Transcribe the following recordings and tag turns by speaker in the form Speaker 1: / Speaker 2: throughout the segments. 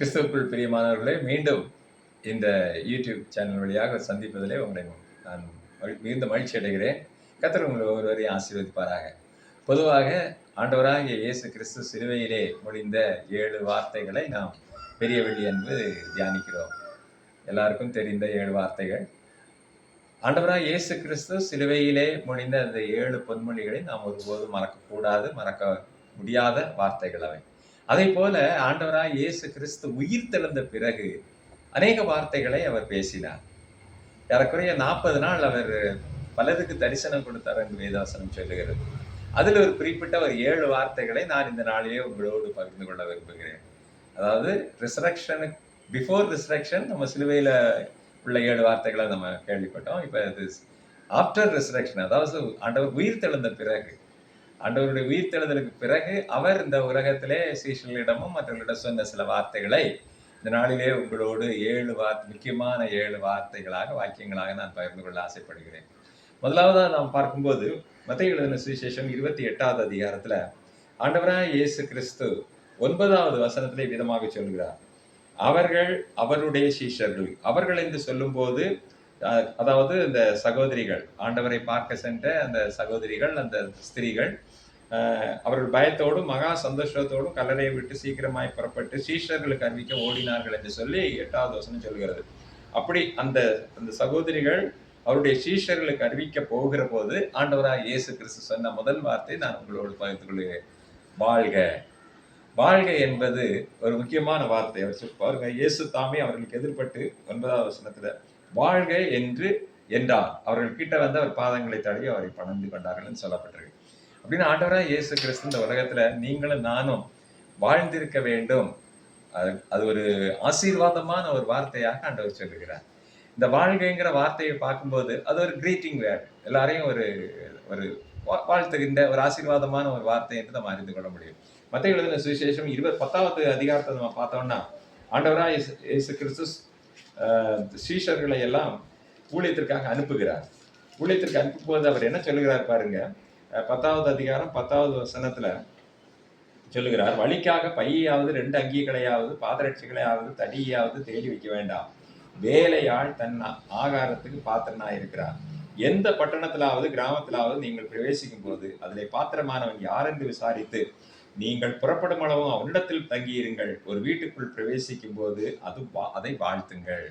Speaker 1: கிறிஸ்துவுக்குள் பிரியமானவர்களே, மீண்டும் இந்த யூடியூப் சேனல் வழியாக சந்திப்பதிலே உங்களை நான் மிகுந்த மகிழ்ச்சி அடைகிறேன். கர்த்தர் உங்களை ஒவ்வொருவரையும் ஆசீர்வதிப்பாராக. பொதுவாக ஆண்டவராகிய இயேசு கிறிஸ்து சிலுவையிலே முடிந்த 7 வார்த்தைகளை நாம் பெரிய வெள்ளி அன்று தியானிக்கிறோம். எல்லாருக்கும் தெரிந்த 7 வார்த்தைகள். ஆண்டவராகிய இயேசு கிறிஸ்து சிலுவையிலே முடிந்த அந்த 7 பொன்மொழிகளை நாம் ஒருபோதும் மறக்கக்கூடாது, மறக்க முடியாத வார்த்தைகள் அவை. அதைப்போல ஆண்டவராகிய இயேசு கிறிஸ்து உயிர் தெழுந்த பிறகு அநேக வார்த்தைகளை அவர் பேசினார். ஏறக்குறைய 40 நாள் அவர் பலருக்கு தரிசனம் கொடுத்தார் என்று வேதவசனம் சொல்லுகிறது. அதில் ஒரு குறிப்பிட்ட ஒரு 7 வார்த்தைகளை நான் இந்த நாளிலே உங்களோடு பகிர்ந்து கொள்ள விரும்புகிறேன். அதாவது ரிசரக்ஷனுக்கு பிஃபோர் ரிசரக்ஷன் நம்ம சிலுவையில் உள்ள 7 வார்த்தைகளை நம்ம கேள்விப்பட்டோம். இப்போ இது ஆஃப்டர் ரிசரக்ஷன், அதாவது ஆண்டவர் உயிர் தெழுந்த பிறகு, ஆண்டவருடைய உயிர் தெழுதலுக்கு பிறகு அவர் இந்த உலகத்திலே சீஷர்களிடமும் மற்றவர்களிடம் சொன்ன சில வார்த்தைகளை இந்த நாளிலே உங்களோடு 7 முக்கியமான 7 வார்த்தைகளாக, வாக்கியங்களாக நான் பகிர்ந்து கொள்ள ஆசைப்படுகிறேன். முதலாவதாக நாம் பார்க்கும்போது மத்தேயு எழுதின சுவிசேஷம் 28வது அதிகாரத்துல ஆண்டவராய் இயேசு கிறிஸ்து 9வது வசனத்திலே விதமாக சொல்கிறார். அவர்கள் அவருடைய சீஷர்கள், அவர்கள் என்று சொல்லும்போது அதாவது இந்த சகோதரிகள், ஆண்டவரை பார்க்க சென்ற அந்த சகோதரிகள், அந்த ஸ்திரீகள் அவர்கள் பயத்தோடும் மகா சந்தோஷத்தோடும் கல்லறையை விட்டு சீக்கிரமாய் புறப்பட்டு சீஷர்களுக்கு அறிவிக்க ஓடினார்கள் என்று சொல்லி 8வது வசனம் சொல்கிறது. அப்படி அந்த அந்த சகோதரிகள் அவருடைய சீஷர்களுக்கு அறிவிக்க போகிற போது ஆண்டவராக இயேசு கிறிஸ்து சொன்ன முதல் வார்த்தை நான் உங்களோடு பகிர்ந்து கொள்கிறேன். வாழ்க. வாழ்க என்பது ஒரு முக்கியமான வார்த்தை. அவர் பாருங்க, இயேசு தாமே அவர்களுக்கு எதிர்பட்டு 9வது வசனத்துல வாழ்க என்று என்றார். அவர்கள் கிட்ட வந்து அவர் பாதங்களை தடவி அவரை பணிந்து கொண்டார்கள் சொல்லப்பட்டிருக்கு. அப்படின்னு ஆண்டவராக இயேசு கிறிஸ்து இந்த உலகத்துல நீங்களும் நானும் வாழ்ந்திருக்க வேண்டும். அது ஒரு ஆசீர்வாதமான ஒரு வார்த்தையாக ஆண்டவர் சொல்லுகிறார். இந்த வாழ்கைங்கிற வார்த்தையை பார்க்கும்போது அது ஒரு கிரீட்டிங் வேர்ட், எல்லாரையும் ஒரு ஒரு வாழ்த்துகின்ற ஒரு ஆசீர்வாதமான ஒரு வார்த்தை என்று நம்ம அறிந்து கொள்ள முடியும். மத்தேயு எழுதின சுவிசேஷம் 10வது அதிகாரத்தை நம்ம பார்த்தோம்னா ஆண்டவராக இயேசு கிறிஸ்து சீஷர்களை எல்லாம் ஊழியத்திற்காக அனுப்புகிறார். ஊழியத்திற்கு அனுப்பும்போது அவர் என்ன சொல்லுகிறார் பாருங்க. 10வது அதிகாரம் 10வது வசனத்துல சொல்லுகிறார், வழிக்காக பையாவது 2 அங்கிகளையாவது பாதரட்சிகளையாவது தடியாவது தேடி வைக்க வேண்டாம். வேலையாள் தன் ஆகாரத்துக்கு பாத்திரனா இருக்கிறார். எந்த பட்டணத்திலாவது கிராமத்திலாவது நீங்கள் பிரவேசிக்கும் போது அதிலே பாத்திரமானவன் யார் என்று விசாரித்து நீங்கள் புறப்படும் அளவும் அவனிடத்தில் தங்கியிருங்கள். ஒரு வீட்டுக்குள் பிரவேசிக்கும் போது அதை வாழ்த்துங்கள்.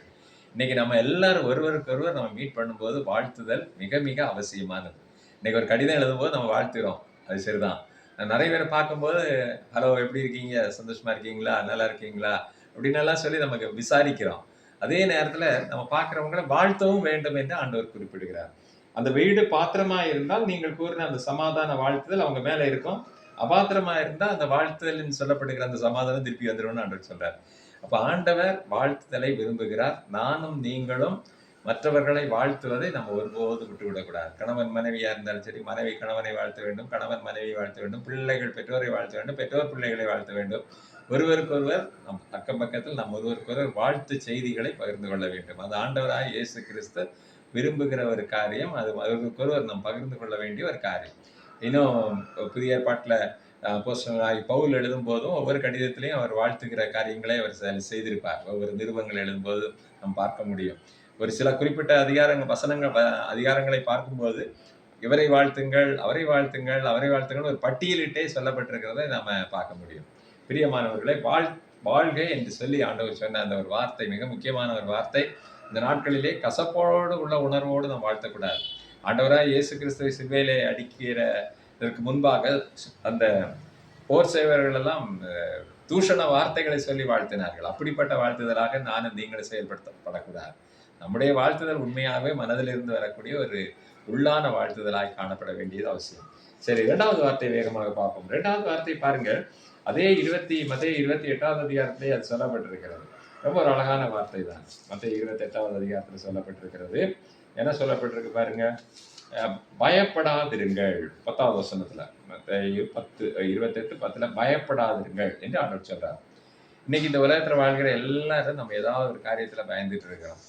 Speaker 1: இன்னைக்கு நம்ம எல்லாரும் ஒருவருக்கு ஒருவர் நம்ம மீட் பண்ணும்போது வாழ்த்துதல் மிக மிக அவசியமானது. இன்னைக்கு ஒரு கடிதம் எழுதும்போது நம்ம வாழ்த்துறோம், அது சரிதான். நிறைய பேரை பார்க்கும்போது ஹலோ எப்படி இருக்கீங்க, சந்தோஷமா இருக்கீங்களா, நல்லா இருக்கீங்களா அப்படின்னு எல்லாம் சொல்லி நமக்கு விசாரிக்கிறோம். அதே நேரத்துல நம்ம பார்க்கிறவங்களை வாழ்த்தவும் வேண்டும் என்று ஆண்டவர் குறிப்பிடுகிறார். அந்த வீடு பாத்திரமா இருந்தால் நீங்கள் கூறின அந்த சமாதான வாழ்த்துதல் அவங்க மேல இருக்கும். அபாத்திரமா இருந்தா அந்த வாழ்த்துதல் சொல்லப்படுகிற அந்த சமாதானம் திருப்பி வந்துடும் ஆண்டவர் சொல்றார். அப்ப ஆண்டவர் வாழ்த்துதலை விரும்புகிறார். நானும் நீங்களும் மற்றவர்களை வாழ்த்துவதை நம்ம ஒருபோதும் விட்டுவிடக்கூடாது. கணவன் மனைவியா இருந்தாலும் சரி, மனைவி கணவனை வாழ்த்த வேண்டும், கணவன் மனைவியை வாழ்த்த வேண்டும், பிள்ளைகள் பெற்றோரை வாழ்த்த வேண்டும், பெற்றோர் பிள்ளைகளை வாழ்த்த வேண்டும். ஒருவருக்கொருவர் நம் அக்கம் பக்கத்தில் நாம் ஒருவருக்கொருவர் வாழ்த்து செய்திகளை பகிர்ந்து கொள்ள வேண்டும். அது ஆண்டவராய் இயேசு கிறிஸ்து விரும்புகிற ஒரு காரியம். அது ஒருவருக்கொருவர் நாம் பகிர்ந்து கொள்ள வேண்டிய ஒரு காரியம். இன்னும் புதிய ஏற்பாட்டுல அப்போஸ்தலனாகிய பவுல் எழுதும் போதும் ஒவ்வொரு கடிதத்திலையும் அவர் வாழ்த்துகிற காரியங்களை அவர் செய்திருப்பார். ஒவ்வொரு நிருபங்கள் எழுதும்போது நாம் பார்க்க முடியும். ஒரு சில குறிப்பிட்ட அதிகாரங்களை பார்க்கும்போது இவரை வாழ்த்துங்கள், அவரை வாழ்த்துங்கள், அவரை வாழ்த்துங்கள் ஒரு பட்டியலிட்டே சொல்லப்பட்டிருக்கிறதை நாம பார்க்க முடியும். பிரியமானவர்களை, வாழ்க என்று சொல்லி ஆண்டவர் சொன்ன அந்த ஒரு வார்த்தை மிக முக்கியமான ஒரு வார்த்தை. இந்த நாட்களிலே கசப்போடு உள்ள உணர்வோடு நாம் வாழ்த்தக்கூடாது. ஆண்டவராய் இயேசு கிறிஸ்துவை சிலுவையிலே அடிக்கிறதற்கு முன்பாக அந்த போர் சேவர்கள் எல்லாம் தூஷண வார்த்தைகளை சொல்லி வாழ்த்தினார்கள். அப்படிப்பட்ட வாழ்த்துதலாக நானும் நீங்களும் செயல்படுத்தப்படக்கூடாது. நம்முடைய வாழ்த்துதல் உண்மையாகவே மனதிலிருந்து வரக்கூடிய ஒரு உள்ளான வாழ்த்துதலாய் காணப்பட வேண்டியது அவசியம். சரி, 2வது வார்த்தை வேகமாக பார்ப்போம். 2வது வார்த்தை பாருங்கள், அதே மத்தேயு 28வது அதிகாரத்திலே அது சொல்லப்பட்டிருக்கிறது. ரொம்ப ஒரு அழகான வார்த்தை தான். மத்தேயு 28வது அதிகாரத்தில் சொல்லப்பட்டிருக்கிறது. என்ன சொல்லப்பட்டிருக்கு பாருங்க, பயப்படாதிருங்கள். 10வது வசனத்துல மத்தேயு 28:10 பயப்படாதிருங்கள் என்று ஆண்டவர் சொல்றார். இன்னைக்கு இந்த உலகத்துல வாழ்கிற எல்லாரும் நம்ம ஏதாவது ஒரு காரியத்துல பயந்துட்டு இருக்கிறோம்.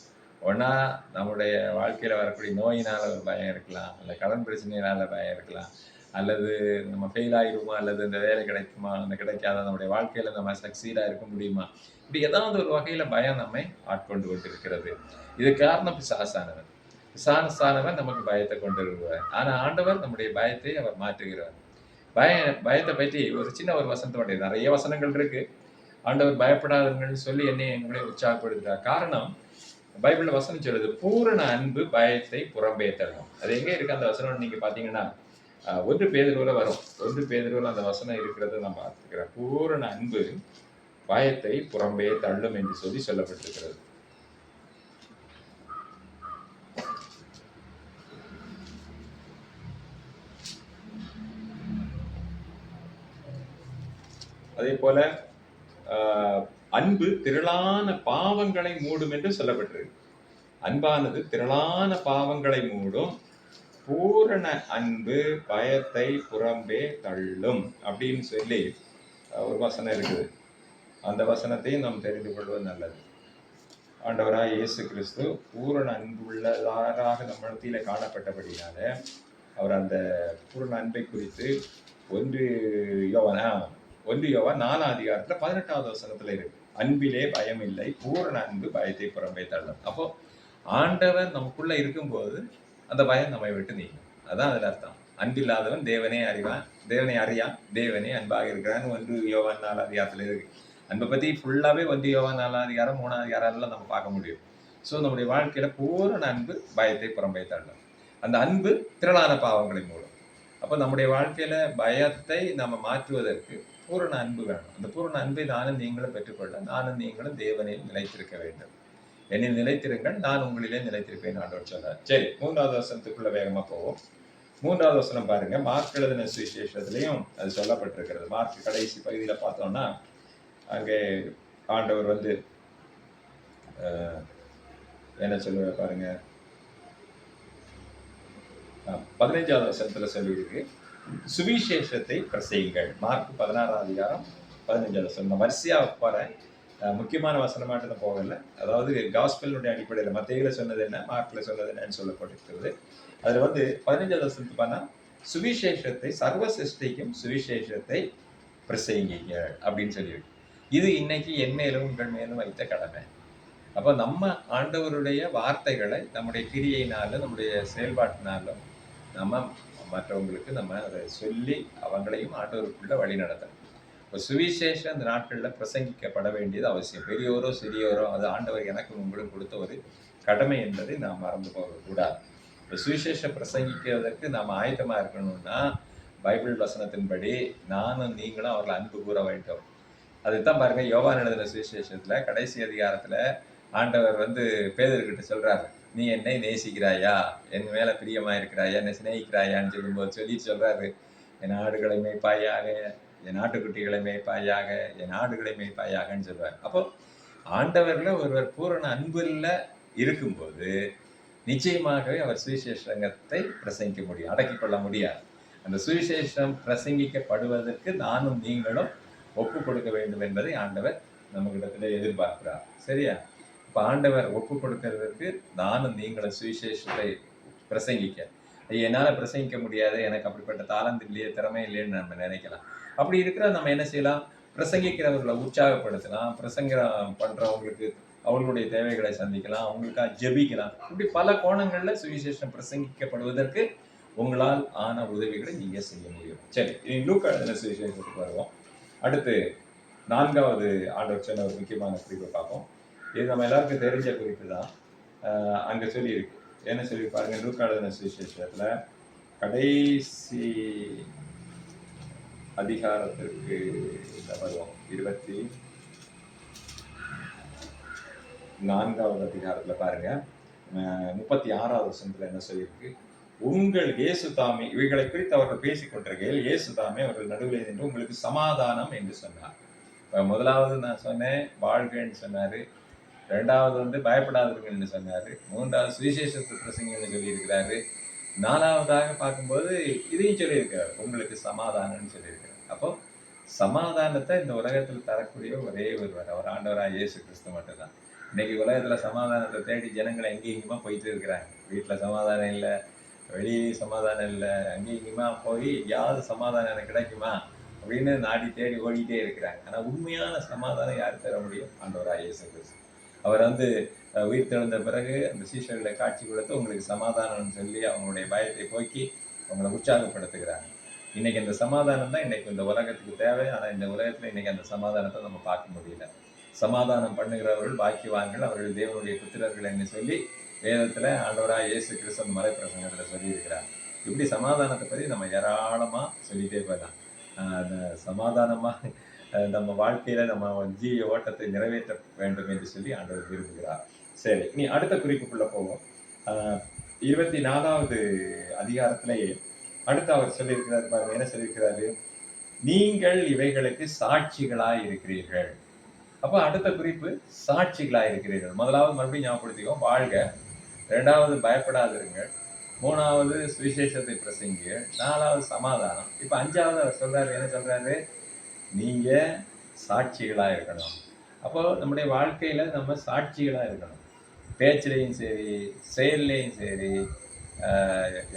Speaker 1: ஒன்னா நம்முடைய வாழ்க்கையில வரக்கூடிய நோயினால ஒரு பயம் இருக்கலாம், அல்ல கடன் பிரச்சனையினால பயம் இருக்கலாம், அல்லது நம்ம ஃபெயில் ஆகிடுமா, அல்லது இந்த வேலை கிடைக்குமா, அந்த கிடைக்காத நம்முடைய வாழ்க்கையில் நம்ம சக்சீடாக இருக்க முடியுமா, இப்படி ஏதாவது ஒரு வகையில் பயம் நம்மை ஆட்கொண்டு கொண்டிருக்கிறது. இது காரணம் பிசாசானவன். பிசாசானவன் நமக்கு பயத்தை கொண்டு வருவார். ஆனால் ஆண்டவர் நம்முடைய பயத்தை அவர் மாற்றுகிறார். பயத்தை பற்றி ஒரு சின்ன ஒரு வசனத்தோடைய நிறைய வசனங்கள் இருக்கு. ஆண்டவர் பயப்படாதவர்கள் சொல்லி என்னை எங்களை உற்சாகப்படுத்துகிறார். காரணம், பைபிள்ல வசனம் சொல்லுது, பூரண அன்பு பயத்தை புறம்பே தள்ளும். அது எங்கே இருக்கு அந்த வசனம் நீங்க பாத்தீங்கன்னா 1 பேதுருவுல வரும். 1 பேதுருவுல அந்த வசனம் இருக்கிறத நான் பார்த்துக்கிறேன். பூரண அன்பு பயத்தை புறம்பே தள்ளும் என்று சொல்லி சொல்லப்பட்டிருக்கிறது. அதே போல அன்பு திரளான பாவங்களை மூடும் என்று சொல்லப்பட்டிருக்கு. அன்பானது திரளான பாவங்களை மூடும், பூரண அன்பு பயத்தை புறம்பே தள்ளும் அப்படின்னு சொல்லி ஒரு வசனம் இருக்குது. அந்த வசனத்தையும் நாம் தெரிந்து கொள்வது நல்லது. ஆண்டவராய் இயேசு கிறிஸ்து பூரண அன்பு உள்ளதாராக நம்ம மத்தியில காணப்பட்டபடினால அவர் அந்த பூரண அன்பை குறித்து 1 யோவான் 4ஆம் அதிகாரத்துல 18வது வசனத்துல இருக்கு. அன்பிலே பயம் இல்லை, பூரண அன்பு பயத்தை புறம்பே தள்ளும். அப்போ ஆண்டவர் நமக்குள்ள இருக்கும்போது அந்த பயம் நம்மை விட்டு நீங்கும். அதான் அதுல அர்த்தம். அன்பில்லாதவன் தேவனே அறியான், தேவனே அன்பாக இருக்கிறான். 1 யோவான் 4 அதிகாரத்துல இருக்கு. அன்பை பத்தி ஃபுல்லாவே 1 யோவான் 4 அதிகாரம் 3 அதிகாரம் நம்ம பார்க்க முடியும். ஸோ நம்முடைய வாழ்க்கையில பூரண அன்பு பயத்தை புறம்பே தள்ளும். அந்த அன்பு திரளான பாவங்களை மூடும். அப்போ நம்முடைய வாழ்க்கையில பயத்தை நம்ம மாற்றுவதற்கு பூரண அன்பு வேணும். அந்த பூரண அன்பை நானும் நீங்களும் பெற்றுக்கொள்ள, நானும் நீங்களும் தேவனில் நிலைத்திருக்க வேண்டும். என்னில் நிலைத்திருங்கள், நான் உங்களிலே நிலைத்திருப்பேன் ஆண்டவர் சொல்றார். சரி, 3வது வசனத்துக்குள்ள வேகமா போவோம். 3வது வசனம் பாருங்க. மார்க் எழுதின சுவிசேஷத்திலையும் அது சொல்லப்பட்டிருக்கிறது. மார்க் கடைசி பகுதியில பார்த்தோம்னா அங்கே ஆண்டவர் என்ன சொல்லுவார் பாருங்க. 15வது வசனத்துல சொல்லியிருக்கு, சுவிசேஷத்தை பிரசையுங்கள். மார்க் 16ஆம் அதிகாரம் 15வது வசனம். வரிசையா போறேன், முக்கியமான வசனமாட்டு தான் போகல. அதாவது காஸ்பெல்னுடைய அடிப்படையில் மத்தேயுல சொன்னது என்ன, மார்க்ல சொன்னது என்னன்னு சொல்லப்பட்டிருக்கிறது. அதுல 15வது வசனத்துக்கு பார்த்தா சுவிசேஷத்தை சர்வ சிருஷ்டிக்கும் சுவிசேஷத்தை பிரசையுங்க அப்படின்னு சொல்லியிருக்கு. இது இன்னைக்கு என் மேலும் உங்கள் மேலும் வைத்த கடமை. அப்போ நம்ம ஆண்டவருடைய வார்த்தைகளை நம்முடைய கிரியையினாலும் நம்முடைய செயல்பாட்டினாலும் நம்ம மற்றவங்களுக்கு நம்ம அதை சொல்லி அவங்களையும் ஆண்டவருக்குள்ள வழி நடத்தணும். இப்போ சுவிசேஷம் இந்த நாட்களில் பிரசங்கிக்கப்பட வேண்டியது அவசியம். பெரியோரோ சிறியோரோ அது ஆண்டவர் எனக்கு உங்களும் கொடுத்த ஒரு கடமை என்பதை நாம் மறந்து போகக்கூடாது. இப்போ சுவிசேஷம் பிரசங்கிக்கிறதற்கு நாம் ஆயத்தமாக இருக்கணும்னா பைபிள் வசனத்தின்படி நானும் நீங்களும் அவர்களை அன்பு கூற வேண்டும். அதுதான் பாருங்க, யோவான் எழுதின சுவிசேஷத்தில் கடைசி அதிகாரத்தில் ஆண்டவர் பேதுருக்கிட்ட சொல்றாரு, நீ என்னை நேசிக்கிறாயா, என் மேல பிரியமா இருக்கிறாயா, என்னை சிநேகிக்கிறாயான்னு சொல்லும்போது சொல்றாரு, என் ஆடுகளை மேய்ப்பாயாக, என் ஆட்டுக்குட்டிகளை மேய்ப்பாயாக, என் ஆடுகளை மேய்ப்பாயாகன்னு சொல்றாரு. அப்போ ஆண்டவர்ல ஒருவர் பூரண அன்புல இருக்கும்போது நிச்சயமாகவே அவர் சுவிசேஷத்தை பிரசங்கிக்க முடியும், அடக்கிக் கொள்ள முடியாது. அந்த சுவிசேஷம் பிரசங்கிக்கப்படுவதற்கு நானும் நீங்களும் ஒப்பு கொடுக்க வேண்டும் என்பதை ஆண்டவர் நம்மகிடத்துல எதிர்பார்க்கிறார். சரியா? இப்போ ஆண்டவர் ஒப்பு கொடுக்கறதுக்கு நானும் நீங்களும் சுவிசேஷத்தை பிரசங்கிக்க, என்னால் பிரசங்கிக்க முடியாது, எனக்கு அப்படிப்பட்ட தாளந்து இல்லையே, திறமை இல்லைன்னு நம்ம நினைக்கலாம். அப்படி இருக்கிற நம்ம என்ன செய்யலாம், பிரசங்கிக்கிறவர்களை உற்சாகப்படுத்தலாம், பிரசங்கம் பண்றவங்களுக்கு அவர்களுடைய தேவைகளை சந்திக்கலாம், அவங்களுக்காக ஜெபிக்கலாம். இப்படி பல கோணங்கள்ல சுவிசேஷம் பிரசங்கிக்கப்படுவதற்கு உங்களால் ஆன உதவிகளை நீங்க செய்ய முடியும். சரி, இனி லூக்கா எழுதின சுவிசேஷத்துக்கு வருவோம். அடுத்து 4வது ஆண்டவர் சொன்ன ஒரு முக்கியமான குறிப்பை பார்ப்போம். இது நம்ம எல்லாருக்கும் தெரிஞ்ச குறிப்பு தான். அங்க சொல்லியிருக்கு, என்ன சொல்லி பாருங்க. லூக்கா எழுதின சுவிசேஷத்துல கடைசி அதிகாரத்திற்கு வருவோம். 24வது அதிகாரத்துல பாருங்க, 36வது வசனத்துல என்ன சொல்லியிருக்கு, உங்கள் இயேசு தாமே, இவைகளை குறித்து அவர்கள் பேசிக் கொண்டிருக்கையில் இயேசு தாமே அவர்கள் நடுவில் நின்று உங்களுக்கு சமாதானம் என்று சொன்னார். இப்போ முதலாவது நான் சொன்னேன் வாழ்கன்னு சொன்னாரு, 2வது பயப்படாதீர்கள்னு சொன்னாரு, 3வது சுவிசேஷத்தை பிரசங்கன்னு சொல்லியிருக்கிறாரு, 4வதாக பார்க்கும்போது இதையும் சொல்லியிருக்கிறார், உங்களுக்கு சமாதானம்னு சொல்லியிருக்கிறார். அப்போ சமாதானத்தை இந்த உலகத்தில் தரக்கூடிய ஒரே ஒருவர் அவர் ஆண்டவராக இயேசு கிறிஸ்து மட்டும்தான். இன்னைக்கு உலகத்துல சமாதானத்தை தேடி ஜனங்களை எங்கேயுமா போயிட்டு இருக்கிறாங்க. வீட்டுல சமாதானம் இல்லை, வெளியிலேயும் சமாதானம் இல்லை, அங்கேயும் இங்கேயுமா போய் எங்கேயாவது சமாதானம் எனக்கு கிடைக்குமா அப்படின்னு நாடி தேடி ஓடிட்டே இருக்கிறாங்க. ஆனால் உண்மையான சமாதானம் யார் தர முடியும்? ஆண்டவராகிய இயேசு கிறிஸ்து. அவர் உயிர் தெழுந்த பிறகு அந்த சீஷர்களை காட்சி கொடுத்து உங்களுக்கு சமாதானம்னு சொல்லி அவங்களுடைய பயத்தை போக்கி அவங்களை உற்சாகப்படுத்துகிறாங்க. இன்னைக்கு அந்த சமாதானம் தான் இன்னைக்கு இந்த உலகத்துக்கு தேவை. ஆனால் இந்த உலகத்தில் இன்னைக்கு அந்த சமாதானத்தை நம்ம பார்க்க முடியல. சமாதானம் பண்ணுகிறவர்கள் பாக்கியவான்கள், அவர்கள் தேவனுடைய புத்திரர்கள் என்று சொல்லி வேதத்தில் ஆண்டவராக இயேசு கிறிஸ்து மறைப்பிரசங்கத்தில் சொல்லியிருக்கிறாங்க. இப்படி சமாதானத்தை பற்றி நம்ம ஏராளமாக சொல்லிகிட்டே போயிடலாம். அந்த சமாதானமாக நம்ம வாழ்க்கையில் நம்ம ஜீவிய ஓட்டத்தை நிறைவேற்ற வேண்டும் என்று சொல்லி ஆண்டவர் விரும்புகிறார். சரி, இனி அடுத்த குறிப்புக்குள்ளே போவோம். 24வது அதிகாரத்திலேயே அடுத்து அவர் சொல்லியிருக்கிறார் பாருங்க, என்ன சொல்லியிருக்கிறாரு? நீங்கள் இவைகளுக்கு சாட்சிகளாய் இருக்கிறீர்கள். அப்போ அடுத்த குறிப்பு சாட்சிகளாய் இருக்கிறீர்கள். முதலாவது மறுபடியும் ஞாபகப்படுத்திக்கோ, வாழ்க. 2வது பயப்படாதிருங்கள். 3வது சுவிசேஷத்தை பிரசங்க. 4வது சமாதானம். இப்போ 5வது அவர் சொல்றாரு, என்ன சொல்றாரு? நீங்க சாட்சிகளா இருக்கணும். அப்போ நம்முடைய வாழ்க்கையில நம்ம சாட்சிகளா இருக்கணும். பேச்சிலையும் சரி, செயல்லையும் சரி,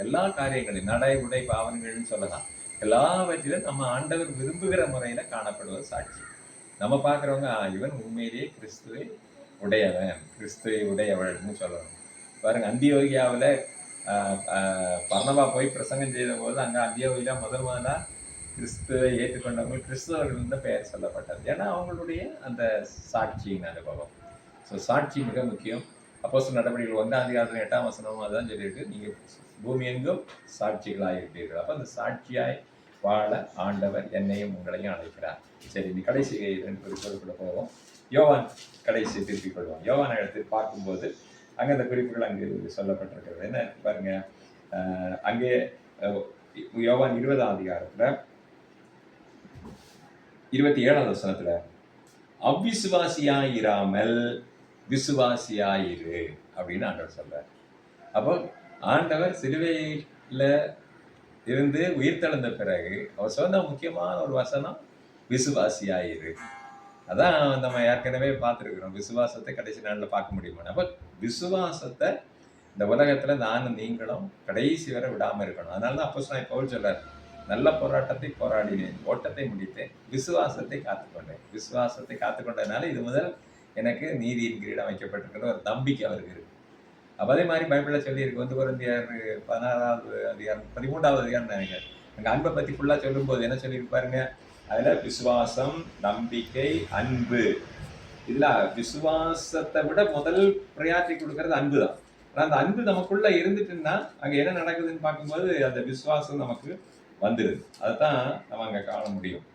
Speaker 1: எல்லா காரியங்களையும் நடை உடை பாவனைகள்னு சொல்லலாம். எல்லாவற்றிலும் நம்ம ஆண்டவர் விரும்புகிற முறையில காணப்படுவது சாட்சி. நம்ம பார்க்குறவங்க இவன் உண்மையிலேயே கிறிஸ்துவை உடையவன், கிறிஸ்துவை உடையவள்னு சொல்லணும். பாருங்க, அந்தியோகியாவில் பர்னபா போய் பிரசங்கம் செய்த போது அங்கே அந்தியோகியா முதலாக கிறிஸ்துவை ஏற்றுக்கொண்டவங்க கிறிஸ்தவர்கள் தான் பெயர் சொல்லப்பட்டது. ஏன்னா அவங்களுடைய அந்த சாட்சியின் அனுபவம். ஸோ சாட்சி மிக முக்கியம். அப்போஸ்தலர் நடவடிக்கைகள் 1ஆம் அதிகாரத்தில் 8ஆம் வசனமும் அதுதான் சொல்லியிருக்கு, நீங்கள் பூமி எங்கும் சாட்சிகளாக இருப்பீர்கள். அப்போ அந்த சாட்சியாய் வாழ ஆண்டவர் என்னையும் உங்களையும் அழைக்கிறார். சரி, நீ கடைசி 2 குறிப்புகளுக்குள்ள போவோம். யோவான் கடைசி திருப்பிக் கொள்வோம். யோவான் இடத்தில் பார்க்கும்போது அங்கே அந்த குறிப்புகள் அங்கு சொல்லப்பட்டிருக்கிறது. என்ன பாருங்க, அங்கே யோவான் 20ஆம் அதிகாரத்தில் 27ஆம் வசனத்தில் அவ்விசுவாசியாயிராமல் விசுவாசியாயிரு அப்படின்னு ஆண்டவர் சொல்றார். அப்போ ஆண்டவர் சிலுவையில் இருந்து உயிர்த்தெழுந்த பிறகு அவர் சொன்ன முக்கியமான ஒரு வசனம் விசுவாசியாயிரு. அதான் நம்ம ஏற்கனவே பார்த்துருக்குறோம். விசுவாசத்தை கடைசி நாளில் பார்க்க முடியுமா? அப்போ விசுவாசத்தை இந்த உலகத்தில் நானும் நீங்களும் கடைசி வரை விடாமல் இருக்கணும். அதனால தான் அப்போஸ்தலன் பவுல் சொல்றார், நல்ல போராட்டத்தை போராடினேன், ஓட்டத்தை முடித்தேன், விசுவாசத்தை காத்துக்கொண்டேன். விசுவாசத்தை காத்துக்கொண்டதுனால இது முதல் எனக்கு நீதியின் கிரீடம் வைக்கப்பட்டிருக்கிற ஒரு நம்பிக்கை அவருக்கு இருக்கு. அப்போ அதே மாதிரி பைபிளில் சொல்லியிருக்கு, 1 கொரிந்தியர் 16வது அதிகாரம் 13வது அதிகாரம் நினைக்கிறேன். அங்கே அன்பை பற்றி ஃபுல்லாக சொல்லும்போது என்ன சொல்லியிருப்பாருங்க, அதில் விசுவாசம், நம்பிக்கை, அன்பு. இதில் விசுவாசத்தை விட முதல் பிரியாரிட்டி கொடுக்கறது அன்பு தான். ஆனால் அந்த அன்பு நமக்குள்ள இருந்துட்டுன்னா அங்கே என்ன நடக்குதுன்னு பார்க்கும்போது அந்த விசுவாசம் நமக்கு வந்துடுது. அதுதான் நம்ம அங்கே காண முடியும்.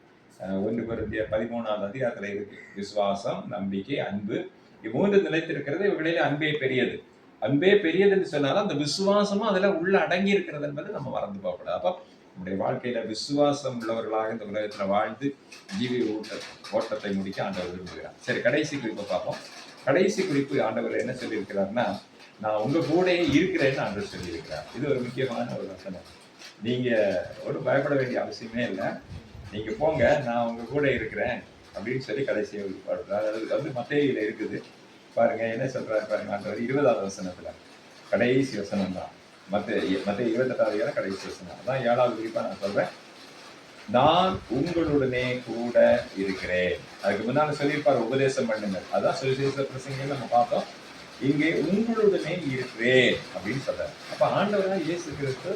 Speaker 1: 1 கொரிந்தியர் 13வது அதிகாரத்தில் இருக்கு, விசுவாசம், நம்பிக்கை, அன்பு. இம்மூன்று நிலைத்திருக்கிறது. இவர்களிலே அன்பே பெரியது. அன்பே பெரியதுன்னு சொன்னாலும் அந்த விசுவாசமும் அதில் உள்ள அடங்கி இருக்கிறது என்பது நம்ம மறந்து போகக்கூடாது. அப்போ நம்முடைய வாழ்க்கையில விசுவாசம் உள்ளவர்களாக இந்த உலகத்தில் வாழ்ந்து ஜீவி ஓட்டத்தை முடிக்க ஆண்டவர் விரும்புகிறார். சரி, கடைசி குறிப்பை பார்ப்போம். கடைசி குறிப்பு ஆண்டவர் என்ன சொல்லியிருக்கிறார்னா, நான் உங்க கூட இருக்கிறேன்னு ஆண்டவர் சொல்லியிருக்கிறார். இது ஒரு முக்கியமான ஒரு வசனம். நீங்க ஒரு பயப்பட வேண்டிய அவசியமே இல்லை, நீங்க போங்க, நான் உங்க கூட இருக்கிறேன் அப்படின்னு சொல்லி கடைசியை பாடுறாரு. அது மத்தேயுல இருக்குது. பாருங்க என்ன சொல்றாரு பாருங்க ஆண்டவர் 20வது வசனத்துல. கடைசி வசனம் தான் மத்தேயு 28வது அதிகாரம் கடைசி வசனம். அதான் 7வது குறிப்பா நான் சொல்றேன், நான் உங்களுடனே கூட இருக்கிறேன். அதுக்கு முன்னால சொல்லியிருப்பாரு, உபதேசம் பண்ணுங்க. அதான் சுவிசேஷ பிரசங்கில நம்ம பார்த்தோம். இங்கே உங்களுடனே இருக்கிறேன் அப்படின்னு சொல்றாரு. அப்ப ஆண்டவராக இயேசு கிறிஸ்து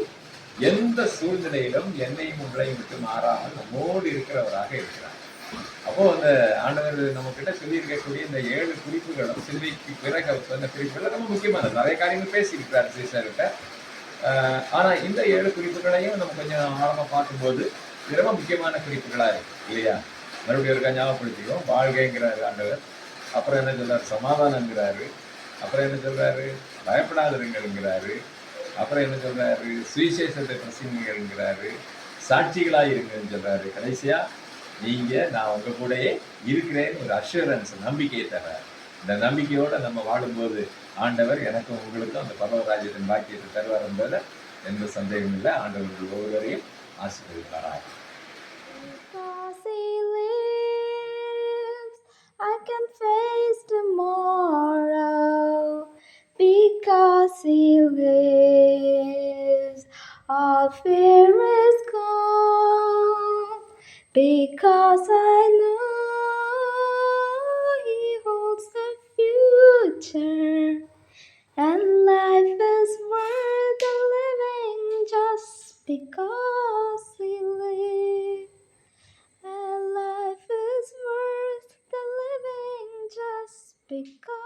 Speaker 1: எந்த சூழ்நிலையிலும் என்னையும் உங்களையும் விட்டு மாறாமல் நம்மோடு இருக்கிறவராக இருக்கிறார். அப்போ அந்த ஆண்டவர் நம்ம கிட்ட சொல்லி இருக்கக்கூடிய இந்த 7 குறிப்புகளும் சிலுவைக்கு பிறகு அவர் சொன்ன குறிப்புகள் ரொம்ப முக்கியமானது. நிறைய காரியங்கள் பேசியிருக்கிறார் சீசர்கிட்ட. ஆனா இந்த 7 குறிப்புகளையும் நம்ம கொஞ்சம் ஆழமா பார்க்கும்போது ரொம்ப முக்கியமான குறிப்புகளா இருக்கு இல்லையா? மறுபடியும் ஒரு ஞாபகப்படுத்திக்கும். வாழ்கைங்கிறாரு ஆண்டவர். அப்புறம் என்ன சொல்றாரு? சமாதானங்கிறாரு. அப்புறம் என்ன சொல்றாரு? பயப்படாதிருங்கிறாரு. அப்புறம் என்ன சொல்றாரு? சுவிசேஷத்தை பிரசங்கிங்கிறாரு. சாட்சிகளா இருங்கன்னு சொல்றாரு. கடைசியா நீங்க நான் உங்க கூடயே இருக்கிறேன்னு ஒரு அஷூரன்ஸ், நம்பிக்கையை தர்றாரு. இந்த நம்பிக்கையோட நம்ம வாழும்போது ஆண்டவர் எனக்கும் உங்களுக்கும் அந்த பரலோக ராஜ்யத்தின் பாக்கியத்தை தருவார் என்பதில் எந்த சந்தேகமும் இல்லை. ஆண்டவர்கள் ஒவ்வொருவரையும் ஆசீர்வதிப்பாராக. I can face tomorrow because he lives.
Speaker 2: fear is gone, because I know He holds the future, and life is worth the living just because we live. And life is worth the living just because